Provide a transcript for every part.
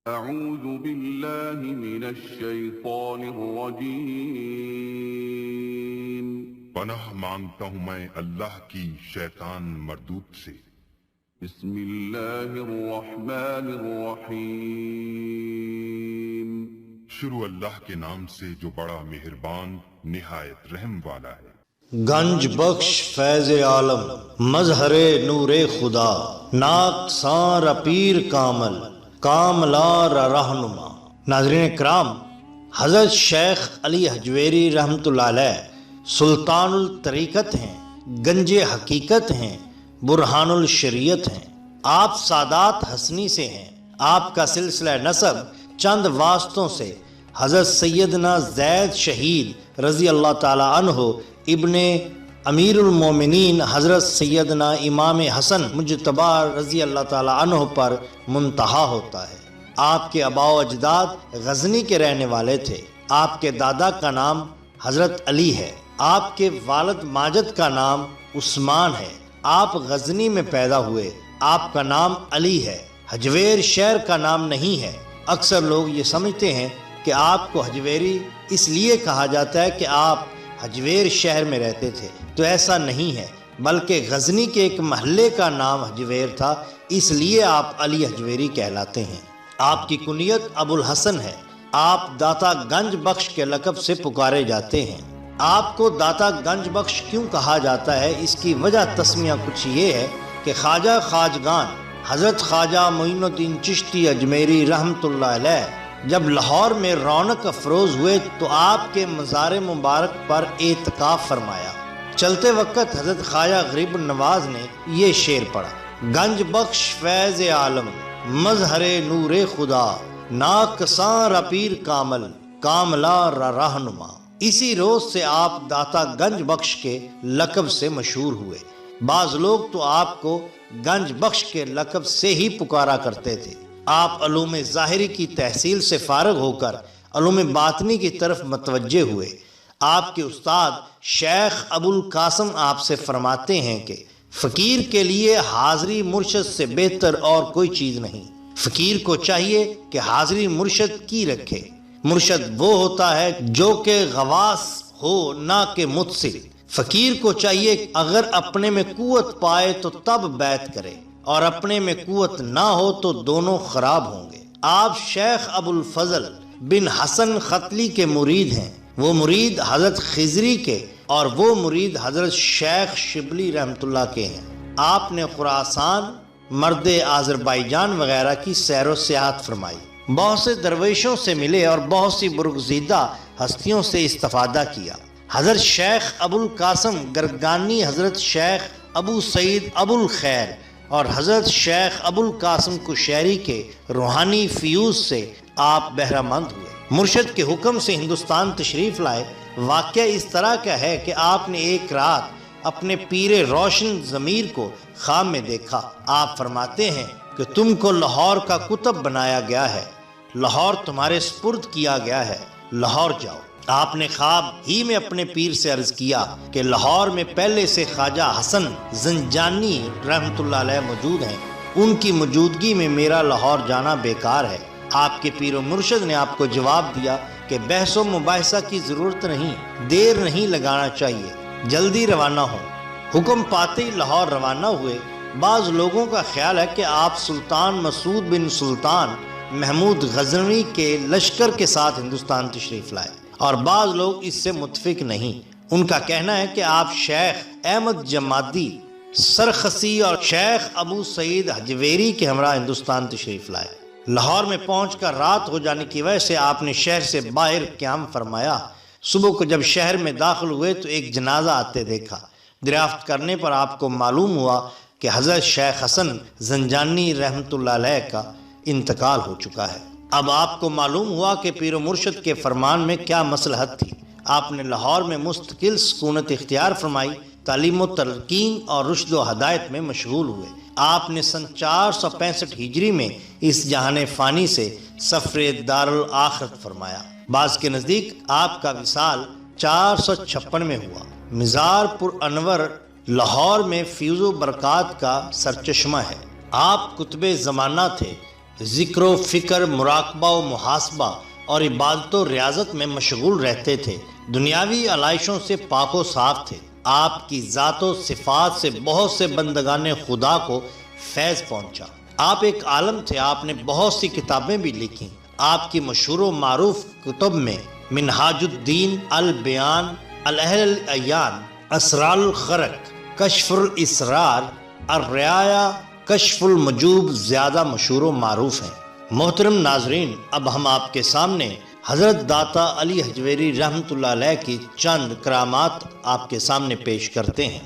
اعوذ باللہ من الشیطان الرجیم۔ پناہ مانگتا ہوں میں اللہ کی شیطان مردود سے۔ بسم اللہ الرحمن الرحیم۔ شروع اللہ کے نام سے جو بڑا مہربان نہایت رحم والا ہے۔ گنج بخش فیض عالم، مظہر نور خدا، ناک سان پیر کامل، کاملار رہنما۔ ناظرین کرام، حضرت شیخ علی حجویری رحمۃ اللہ علیہ سلطان الطریقت ہیں، گنج حقیقت ہیں، برہان الشریعت ہیں۔ آپ سادات حسنی سے ہیں۔ آپ کا سلسلہ نسب چند واسطوں سے حضرت سیدنا زید شہید رضی اللہ تعالی عنہ ابن امیر المومنین حضرت سیدنا امام حسن مجتبی رضی اللہ تعالی عنہ پر منتہا ہوتا ہے۔ آپ کے آباء و اجداد غزنی کے رہنے والے تھے۔ آپ کے دادا کا نام حضرت علی ہے۔ آپ کے والد ماجد کا نام عثمان ہے۔ آپ غزنی میں پیدا ہوئے۔ آپ کا نام علی ہے۔ حجویر شہر کا نام نہیں ہے۔ اکثر لوگ یہ سمجھتے ہیں کہ آپ کو حجویری اس لیے کہا جاتا ہے کہ آپ حجویر شہر میں رہتے تھے، تو ایسا نہیں ہے، بلکہ غزنی کے ایک محلے کا نام حجویر تھا، اس لیے آپ علی حجویری کہلاتے ہیں۔ آپ کی کنیت ابو الحسن ہے۔ آپ داتا گنج بخش کے لقب سے پکارے جاتے ہیں۔ آپ کو داتا گنج بخش کیوں کہا جاتا ہے؟ اس کی وجہ تسمیہ کچھ یہ ہے کہ خواجہ خواجگان حضرت خواجہ معین الدین چشتی اجمیری رحمۃ اللہ علیہ جب لاہور میں رونق افروز ہوئے تو آپ کے مزار مبارک پر اعتکاف فرمایا۔ چلتے وقت حضرت خواجہ غریب النواز نے یہ شعر پڑھا: گنج بخش فیض عالم، مظہر نور خدا، ناکساں پیر کامل، کاملا رہنما۔ اسی روز سے آپ داتا گنج بخش کے لقب سے مشہور ہوئے۔ بعض لوگ تو آپ کو گنج بخش کے لقب سے ہی پکارا کرتے تھے۔ آپ علوم ظاہری کی تحصیل سے فارغ ہو کر علوم باطنی کی طرف متوجہ ہوئے۔ آپ کے استاد شیخ ابو القاسم آپ سے فرماتے ہیں کہ فقیر کے لیے حاضری مرشد سے بہتر اور کوئی چیز نہیں۔ فقیر کو چاہیے کہ حاضری مرشد کی رکھے۔ مرشد وہ ہوتا ہے جو کہ غواص ہو، نہ کہ متصل۔ فقیر کو چاہیے اگر اپنے میں قوت پائے تو تب بیعت کرے، اور اپنے میں قوت نہ ہو تو دونوں خراب ہوں گے۔ آپ شیخ ابو الفضل بن حسن ختلی کے مرید ہیں۔ وہ مرید حضرت خضری کے اور وہ مرید حضرت شیخ شبلی رحمۃ اللہ کے ہیں۔ آپ نے خراسان، مرد آذربائیجان وغیرہ کی سیر و سیاحت فرمائی، بہت سے درویشوں سے ملے اور بہت سی برگزیدہ ہستیوں سے استفادہ کیا۔ حضرت شیخ ابو القاسم گرگانی، حضرت شیخ ابو سعید ابو الخیر اور حضرت شیخ ابو القاسم قشیری کے روحانی فیوز سے آپ بہرہ مند ہوئے۔ مرشد کے حکم سے ہندوستان تشریف لائے۔ واقعہ اس طرح کا ہے کہ آپ نے ایک رات اپنے پیر روشن ضمیر کو خواب میں دیکھا۔ آپ فرماتے ہیں کہ تم کو لاہور کا قطب بنایا گیا ہے، لاہور تمہارے سپرد کیا گیا ہے، لاہور جاؤ۔ آپ نے خواب ہی میں اپنے پیر سے عرض کیا کہ لاہور میں پہلے سے خواجہ حسن زنجانی رحمۃ اللہ علیہ موجود ہیں، ان کی موجودگی میں میرا لاہور جانا بیکار ہے۔ آپ کے پیر و مرشد نے آپ کو جواب دیا کہ بحث و مباحثہ کی ضرورت نہیں، دیر نہیں لگانا چاہیے، جلدی روانہ ہو۔ حکم پاتے ہی لاہور روانہ ہوئے۔ بعض لوگوں کا خیال ہے کہ آپ سلطان مسعود بن سلطان محمود غزنوی کے لشکر کے ساتھ ہندوستان تشریف لائے، اور بعض لوگ اس سے متفق نہیں۔ ان کا کہنا ہے کہ آپ شیخ احمد جمادی سرخسی اور شیخ ابو سعید حجویری کے ہمراہ ہندوستان تشریف لائے۔ لاہور میں پہنچ کر رات ہو جانے کی وجہ سے آپ نے شہر سے باہر قیام فرمایا۔ صبح کو جب شہر میں داخل ہوئے تو ایک جنازہ آتے دیکھا۔ دریافت کرنے پر آپ کو معلوم ہوا کہ حضرت شیخ حسن زنجانی رحمۃ اللہ علیہ کا انتقال ہو چکا ہے۔ اب آپ کو معلوم ہوا کہ پیر و مرشد کے فرمان میں کیا مصلحت تھی۔ آپ نے لاہور میں مستقل سکونت اختیار فرمائی، تعلیم و تلقین اور رشد و ہدایت میں مشغول ہوئے۔ آپ نے سن 465 ہجری میں اس جہان فانی سے سفر دارالآخرت فرمایا۔ بعض کے نزدیک آپ کا وصال 456 میں ہوا۔ مزار پر انور لاہور میں فیض و برکات کا سرچشمہ ہے۔ آپ قطب زمانہ تھے، ذکر و فکر، مراقبہ و محاسبہ اور عبادت و ریاضت میں مشغول رہتے تھے، دنیاوی علائشوں سے پاک و صاف تھے۔ آپ کی ذات و صفات سے بہت سے بندگان خدا کو فیض پہنچا۔ آپ ایک عالم تھے، آپ نے بہت سی کتابیں بھی لکھی۔ آپ کی مشہور و معروف کتب میں منہاج الدین، البیان، الاہل الایان، اسرار الخرق، کشف الاسرار، الرعایا، کشف المجوب زیادہ مشہور و معروف ہیں۔ محترم ناظرین، اب ہم آپ کے سامنے حضرت داتا علی حجویری رحمۃ اللہ علیہ کی چند کرامات آپ کے سامنے پیش کرتے ہیں۔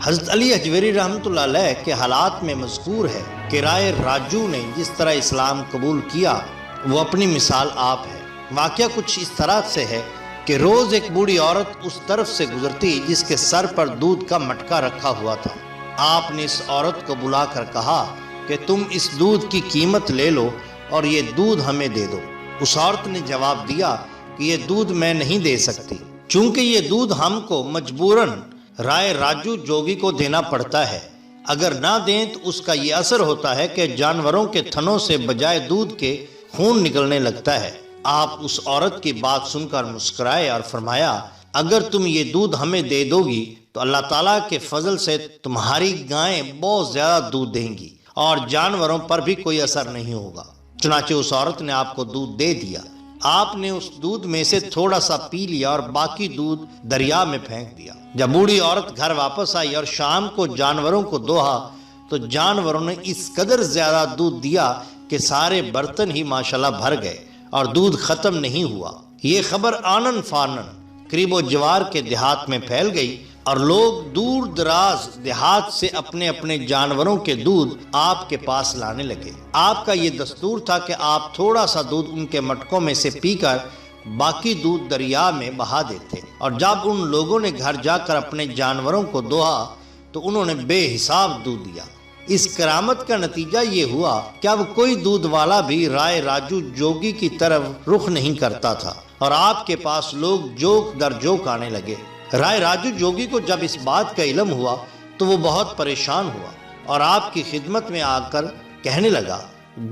حضرت علی حجویری رحمۃ اللہ علیہ کے حالات میں مذکور ہے کہ رائے راجو نے جس طرح اسلام قبول کیا وہ اپنی مثال آپ ہے۔ واقعہ کچھ اس طرح سے ہے کہ روز ایک بوڑھی عورت اس طرف سے گزرتی جس کے سر پر دودھ کا مٹکا رکھا ہوا تھا۔ آپ نے اس عورت کو بلا کر کہا کہ تم اس دودھ کی قیمت لے لو اور یہ دودھ ہمیں دے دو۔ اس عورت نے جواب دیا کہ یہ دودھ میں نہیں دے سکتی، چونکہ یہ دودھ ہم کو مجبوراً رائے راجو جوگی کو دینا پڑتا ہے۔ اگر نہ دیں تو اس کا یہ اثر ہوتا ہے کہ جانوروں کے تھنوں سے بجائے دودھ کے خون نکلنے لگتا ہے۔ آپ اس عورت کی بات سن کر مسکرائے اور فرمایا، اگر تم یہ دودھ ہمیں دے دو گی تو اللہ تعالیٰ کے فضل سے تمہاری گائیں بہت زیادہ دودھ دیں گی اور جانوروں پر بھی کوئی اثر نہیں ہوگا۔ چنانچہ اس عورت نے آپ کو دودھ دے دیا۔ آپ نے اس دودھ میں سے تھوڑا سا پی لیا اور باقی دودھ دریا میں پھینک دیا۔ جب بوڑھی عورت گھر واپس آئی اور شام کو جانوروں کو دوہا تو جانوروں نے اس قدر زیادہ دودھ دیا کہ سارے برتن ہی ماشاءاللہ بھر گئے اور دودھ ختم نہیں ہوا۔ یہ خبر آنن فانن قریب و جوار کے دیہات میں پھیل گئی اور لوگ دور دراز دیہات سے اپنے اپنے جانوروں کے دودھ آپ کے پاس لانے لگے۔ آپ کا یہ دستور تھا کہ آپ تھوڑا سا دودھ ان کے مٹکوں میں سے پی کر باقی دودھ دریا میں بہا دیتے، اور جب ان لوگوں نے گھر جا کر اپنے جانوروں کو دوہا تو انہوں نے بے حساب دودھ دیا۔ اس کرامت کا نتیجہ یہ ہوا کہ اب کوئی دودھ والا بھی رائے راجو جوگی کی طرف رخ نہیں کرتا تھا اور آپ کے پاس لوگ جوک در جوک آنے لگے۔ رائے راجو جوگی کو جب اس بات کا علم ہوا تو وہ بہت پریشان ہوا اور آپ کی خدمت میں آ کر کہنے لگا،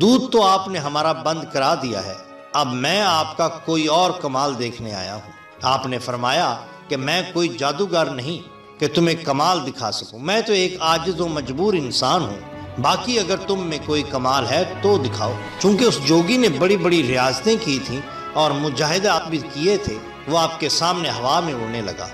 دودھ تو آپ نے ہمارا بند کرا دیا ہے، اب میں آپ کا کوئی اور کمال دیکھنے آیا ہوں۔ آپ نے فرمایا کہ میں کوئی جادوگر نہیں کہ تمہیں کمال دکھا سکوں، میں تو ایک عاجز و مجبور انسان ہوں، باقی اگر تم میں کوئی کمال ہے تو دکھاؤ۔ چونکہ اس جوگی نے بڑی بڑی ریاضتیں کی تھیں اور مجاہدات بھی کیے تھے، وہ آپ کے سامنے ہوا میں اڑنے لگا۔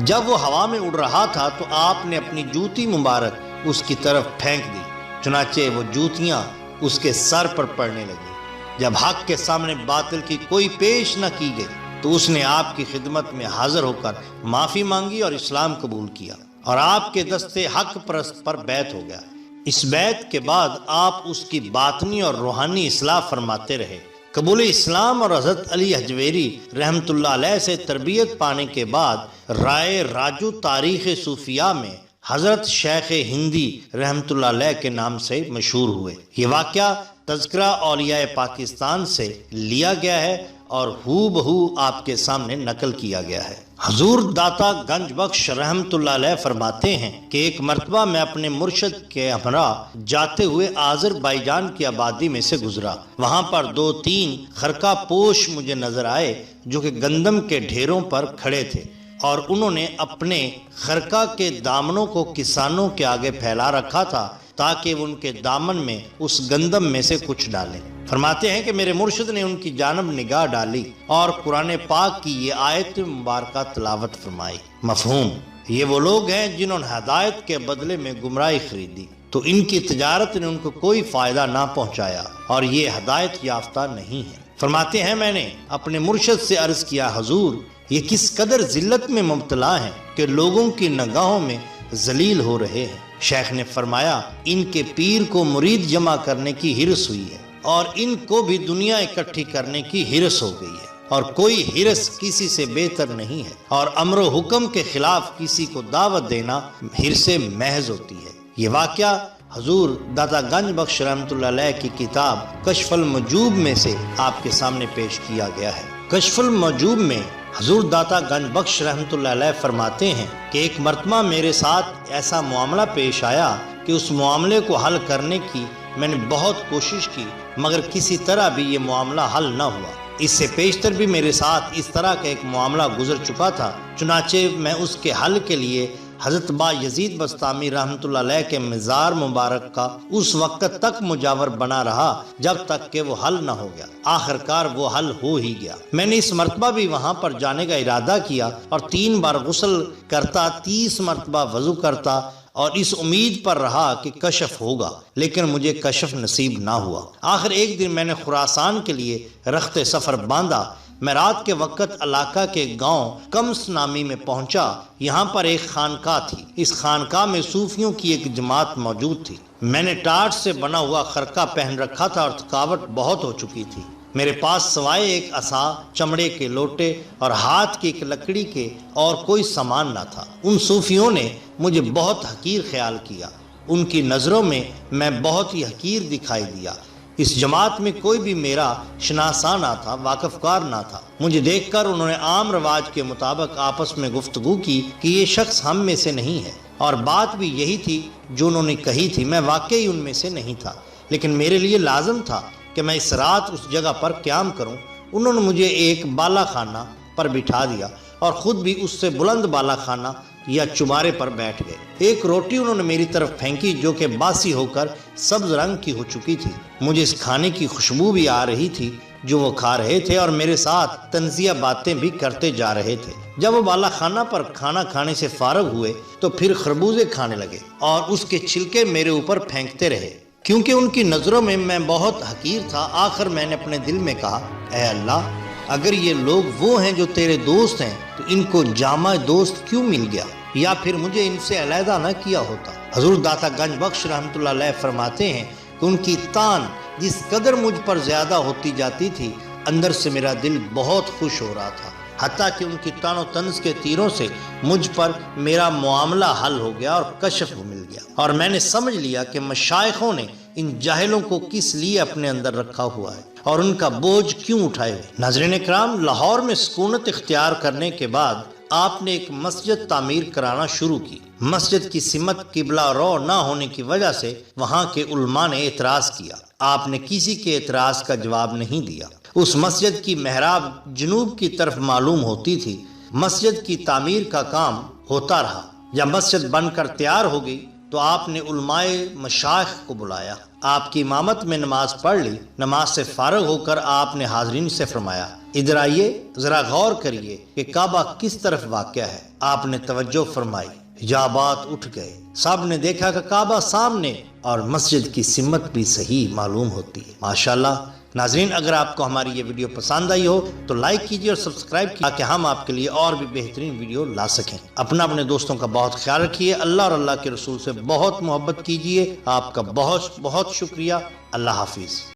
جب وہ ہوا میں اڑ رہا تھا تو آپ نے اپنی جوتی مبارک اس کی طرف پھینک دی، چنانچہ وہ جوتیاں اس کے سر پر پڑنے لگیں۔ جب حق کے سامنے باطل کی کوئی پیش نہ کی گئی تو اس نے آپ کی خدمت میں حاضر ہو کر معافی مانگی اور اسلام قبول کیا اور آپ کے دستے حق پرست پر بیعت ہو گیا۔ اس بیعت کے بعد آپ اس کی باطنی اور روحانی اصلاح فرماتے رہے۔ قبول اسلام اور حضرت علی حجویری رحمۃ اللہ علیہ سے تربیت پانے کے بعد رائے راجو تاریخ صوفیاء میں حضرت شیخ ہندی رحمۃ اللہ علیہ کے نام سے مشہور ہوئے۔ یہ واقعہ تذکرہ اولیاء پاکستان سے لیا گیا ہے اور ہو بہو آپ کے سامنے نقل کیا گیا ہے۔ حضور داتا گنج بخش رحمۃ اللہ علیہ فرماتے ہیں کہ ایک مرتبہ میں اپنے مرشد کے ہمراہ جاتے ہوئے آذربائیجان کی آبادی میں سے گزرا۔ وہاں پر 2-3 خرقہ پوش مجھے نظر آئے جو کہ گندم کے ڈھیروں پر کھڑے تھے، اور انہوں نے اپنے خرقہ کے دامنوں کو کسانوں کے آگے پھیلا رکھا تھا تاکہ وہ ان کے دامن میں اس گندم میں سے کچھ ڈالیں۔ فرماتے ہیں کہ میرے مرشد نے ان کی جانب نگاہ ڈالی اور قرآن پاک کی یہ آیت مبارکہ تلاوت فرمائی۔ مفہوم، یہ وہ لوگ ہیں جنہوں نے ہدایت کے بدلے میں گمراہی خریدی تو ان کی تجارت نے ان کو کوئی فائدہ نہ پہنچایا اور یہ ہدایت یافتہ نہیں ہے۔ فرماتے ہیں میں نے اپنے مرشد سے عرض کیا، حضور یہ کس قدر ذلت میں مبتلا ہیں کہ لوگوں کی نگاہوں میں ذلیل ہو رہے ہیں۔ شیخ نے فرمایا، ان کے پیر کو مرید جمع کرنے کی ہرس ہوئی ہے اور ان کو بھی دنیا اکٹھی کرنے کی ہرس ہو گئی ہے، اور کوئی ہرس کسی سے بہتر نہیں ہے، اور امر و حکم کے خلاف کسی کو دعوت دینا ہرس محض ہوتی ہے۔ یہ واقعہ حضور داتا گنج بخش رحمۃ اللہ علیہ کی کتاب کشف المجوب میں سے آپ کے سامنے پیش کیا گیا ہے۔ کشف المجوب میں حضور داتا گنج بخش رحمۃ اللہ علیہ فرماتے ہیں کہ ایک مرتبہ میرے ساتھ ایسا معاملہ پیش آیا کہ اس معاملے کو حل کرنے کی میں نے بہت کوشش کی مگر کسی طرح بھی یہ معاملہ حل نہ ہوا۔ اس سے پیشتر بھی میرے ساتھ اس طرح کا ایک معاملہ گزر چکا تھا، چنانچہ میں اس کے حل کے لیے حضرت با یزید بسطامی رحمۃ اللہ علیہ کے مزار مبارک کا اس وقت تک مجاور بنا رہا جب تک کہ وہ حل نہ ہو گیا۔ آخر کار وہ حل ہو ہی گیا۔ میں نے اس مرتبہ بھی وہاں پر جانے کا ارادہ کیا اور 3 بار غسل کرتا، 30 مرتبہ وضو کرتا اور اس امید پر رہا کہ کشف ہوگا، لیکن مجھے کشف نصیب نہ ہوا۔ آخر ایک دن میں نے خراسان کے لیے رخت سفر باندھا۔ میں رات کے وقت علاقہ کے گاؤں کمس نامی میں پہنچا۔ یہاں پر ایک خانقاہ تھی۔ اس خانقاہ میں صوفیوں کی ایک جماعت موجود تھی۔ میں نے ٹاٹ سے بنا ہوا خرقہ پہن رکھا تھا اور تھکاوٹ بہت ہو چکی تھی۔ میرے پاس سوائے ایک عصا، چمڑے کے لوٹے اور ہاتھ کی ایک لکڑی کے اور کوئی سامان نہ تھا۔ ان صوفیوں نے مجھے بہت حقیر خیال کیا۔ ان کی نظروں میں بہت ہی حقیر دکھائی دیا۔ اس جماعت میں کوئی بھی میرا شناسا نہ تھا، واقف کار نہ تھا۔ مجھے دیکھ کر انہوں نے عام رواج کے مطابق آپس میں گفتگو کی کہ یہ شخص ہم میں سے نہیں ہے، اور بات بھی یہی تھی جو انہوں نے کہی تھی۔ میں واقعی ان میں سے نہیں تھا، لیکن میرے لیے لازم تھا کہ میں اس رات اس جگہ پر قیام کروں۔ انہوں نے مجھے ایک بالا خانہ پر بٹھا دیا اور خود بھی اس سے بلند بالا خانہ یا چمارے پر بیٹھ گئے۔ ایک روٹی انہوں نے میری طرف پھینکی جو کہ باسی ہو کر سبز رنگ کی ہو چکی تھی۔ مجھے اس کھانے کی خوشبو بھی آ رہی تھی جو وہ کھا رہے تھے اور میرے ساتھ طنزیہ باتیں بھی کرتے جا رہے تھے۔ جب وہ بالا خانہ پر کھانا کھانے سے فارغ ہوئے تو پھر خربوزے کھانے لگے اور اس کے چھلکے میرے اوپر پھینکتے رہے۔ کیونکہ ان کی نظروں میں بہت حقیر تھا، آخر میں نے اپنے دل میں کہا، اے اللہ، اگر یہ لوگ وہ ہیں جو تیرے دوست ہیں تو ان کو جامع دوست کیوں مل گیا، یا پھر مجھے ان سے علیحدہ نہ کیا ہوتا۔ حضور داتا گنج بخش رحمۃ اللہ علیہ فرماتے ہیں کہ ان کی تان جس قدر مجھ پر زیادہ ہوتی جاتی تھی، اندر سے میرا دل بہت خوش ہو رہا تھا، حتیٰ کہ ان کی تان و طنز کے تیروں سے مجھ پر میرا معاملہ حل ہو گیا اور کشف مل گیا، اور میں نے سمجھ لیا کہ مشائخوں نے ان جاہلوں کو کس لیے اپنے اندر رکھا ہوا ہے اور ان کا بوجھ کیوں اٹھائے ہوئے۔ ناظرین کرام، لاہور میں سکونت اختیار کرنے کے بعد آپ نے ایک مسجد تعمیر کرانا شروع کی۔ مسجد کی سمت قبلہ رو نہ ہونے کی وجہ سے وہاں کے علماء نے اعتراض کیا۔ آپ نے کسی کے اعتراض کا جواب نہیں دیا۔ اس مسجد کی محراب جنوب کی طرف معلوم ہوتی تھی۔ مسجد کی تعمیر کا کام ہوتا رہا۔ جب مسجد بن کر تیار ہو گئی تو آپ نے علماء مشائخ کو بلایا۔ آپ کی امامت میں نماز پڑھ لی۔ نماز سے فارغ ہو کر آپ نے حاضرین سے فرمایا، ادھر آئیے، ذرا غور کریے کہ کعبہ کس طرف واقع ہے۔ آپ نے توجہ فرمائی، حجابات اٹھ گئے، سب نے دیکھا کہ کعبہ سامنے اور مسجد کی سمت بھی صحیح معلوم ہوتی ہے۔ ماشاءاللہ۔ ناظرین، اگر آپ کو ہماری یہ ویڈیو پسند آئی ہو تو لائک کیجیے اور سبسکرائب کیجیے تاکہ ہم آپ کے لیے اور بھی بہترین ویڈیو لا سکیں۔ اپنے دوستوں کا بہت خیال رکھیے۔ اللہ اور اللہ کے رسول سے بہت محبت کیجیے۔ آپ کا بہت بہت شکریہ۔ اللہ حافظ۔